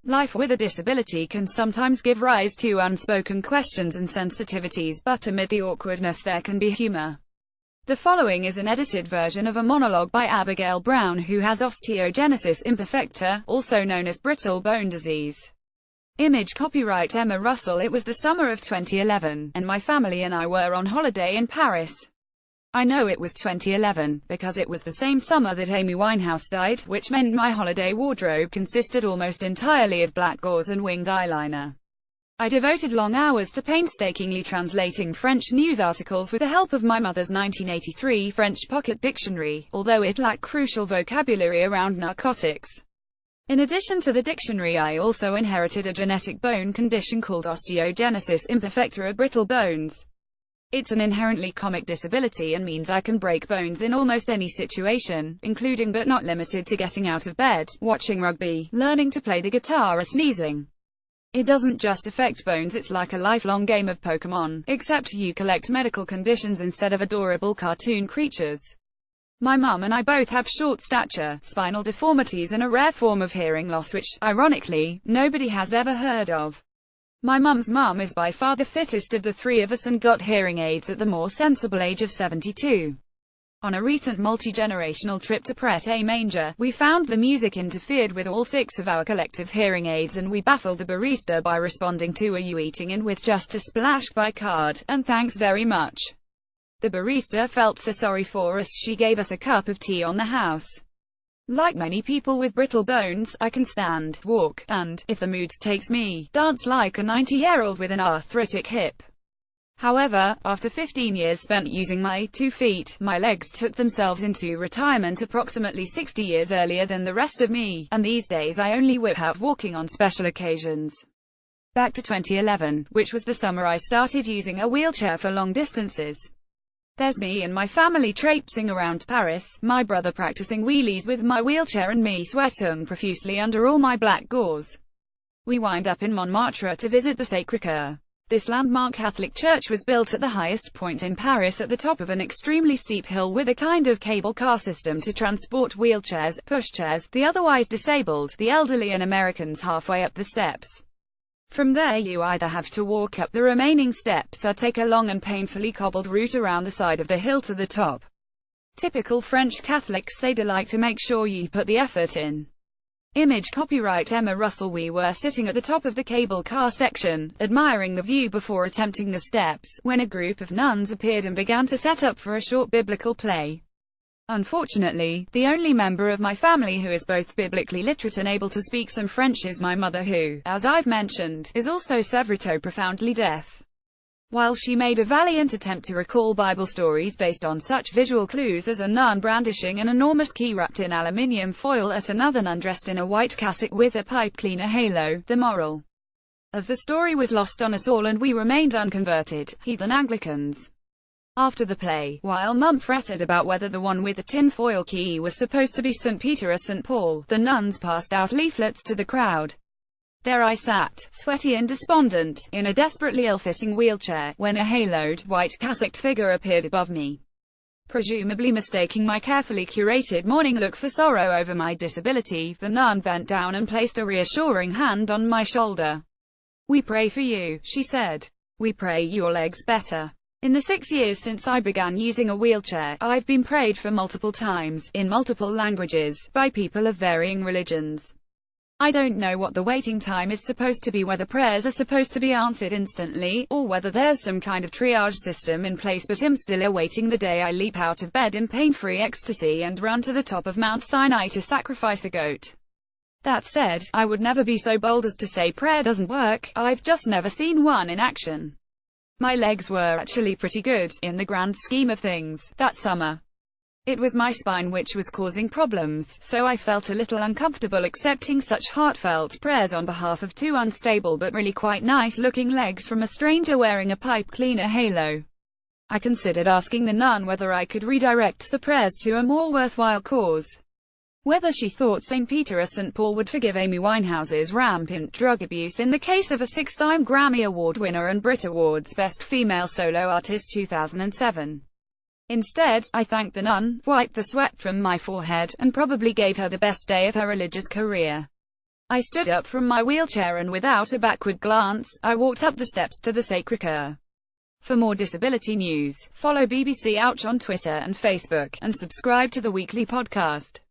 Life with a disability can sometimes give rise to unspoken questions and sensitivities, but amid the awkwardness there can be humor. The following is an edited version of a monologue by Abigail Brown, who has osteogenesis imperfecta, also known as brittle bone disease. Image copyright Emma Russell. It was the summer of 2011, and my family and I were on holiday in Paris. I know it was 2011, because it was the same summer that Amy Winehouse died, which meant my holiday wardrobe consisted almost entirely of black gauze and winged eyeliner. I devoted long hours to painstakingly translating French news articles with the help of my mother's 1983 French pocket dictionary, although it lacked crucial vocabulary around narcotics. In addition to the dictionary, I also inherited a genetic bone condition called osteogenesis imperfecta, or brittle bones. It's an inherently comic disability and means I can break bones in almost any situation, including but not limited to getting out of bed, watching rugby, learning to play the guitar, or sneezing. It doesn't just affect bones, it's like a lifelong game of Pokémon, except you collect medical conditions instead of adorable cartoon creatures. My mum and I both have short stature, spinal deformities and a rare form of hearing loss which, ironically, nobody has ever heard of. My mum's mum is by far the fittest of the three of us and got hearing aids at the more sensible age of 72. On a recent multi-generational trip to Pret-a-Manger, we found the music interfered with all 6 of our collective hearing aids, and we baffled the barista by responding to "Are you eating in with just a splash" by card, and "Thanks very much." The barista felt so sorry for us she gave us a cup of tea on the house. Like many people with brittle bones, I can stand, walk, and, if the mood takes me, dance like a 90-year-old with an arthritic hip. However, after 15 years spent using my 2 feet, my legs took themselves into retirement approximately 60 years earlier than the rest of me, and these days I only whip out walking on special occasions. Back to 2011, which was the summer I started using a wheelchair for long distances. There's me and my family traipsing around Paris, my brother practicing wheelies with my wheelchair and me sweating profusely under all my black gauze. We wind up in Montmartre to visit the Sacré-Cœur. This landmark Catholic church was built at the highest point in Paris at the top of an extremely steep hill with a kind of cable car system to transport wheelchairs, pushchairs, the otherwise disabled, the elderly and Americans halfway up the steps. From there you either have to walk up the remaining steps or take a long and painfully cobbled route around the side of the hill to the top. Typical French Catholics, they like to make sure you put the effort in. Image copyright Emma Russell. We were sitting at the top of the cable car section, admiring the view before attempting the steps, when a group of nuns appeared and began to set up for a short biblical play. Unfortunately, the only member of my family who is both biblically literate and able to speak some French is my mother, who, as I've mentioned, is also severito profoundly deaf. While she made a valiant attempt to recall Bible stories based on such visual clues as a nun brandishing an enormous key wrapped in aluminium foil at another nun dressed in a white cassock with a pipe cleaner halo, the moral of the story was lost on us all and we remained unconverted, heathen Anglicans. After the play, while Mum fretted about whether the one with the tin-foil key was supposed to be St. Peter or St. Paul, the nuns passed out leaflets to the crowd. There I sat, sweaty and despondent, in a desperately ill-fitting wheelchair, when a haloed, white cassocked figure appeared above me. Presumably mistaking my carefully curated morning look for sorrow over my disability, the nun bent down and placed a reassuring hand on my shoulder. "We pray for you," she said. "We pray your leg's better." In the 6 years since I began using a wheelchair, I've been prayed for multiple times, in multiple languages, by people of varying religions. I don't know what the waiting time is supposed to be, whether prayers are supposed to be answered instantly, or whether there's some kind of triage system in place, but I'm still awaiting the day I leap out of bed in pain-free ecstasy and run to the top of Mount Sinai to sacrifice a goat. That said, I would never be so bold as to say prayer doesn't work. I've just never seen one in action. My legs were actually pretty good, in the grand scheme of things, that summer. It was my spine which was causing problems, so I felt a little uncomfortable accepting such heartfelt prayers on behalf of 2 unstable but really quite nice-looking legs from a stranger wearing a pipe cleaner halo. I considered asking the nun whether I could redirect the prayers to a more worthwhile cause. Whether she thought St. Peter or St. Paul would forgive Amy Winehouse's rampant drug abuse in the case of a 6-time Grammy Award winner and Brit Awards Best Female Solo Artist 2007. Instead, I thanked the nun, wiped the sweat from my forehead, and probably gave her the best day of her religious career. I stood up from my wheelchair and without a backward glance, I walked up the steps to the Sacré-Cœur. For more disability news, follow BBC Ouch on Twitter and Facebook, and subscribe to the weekly podcast.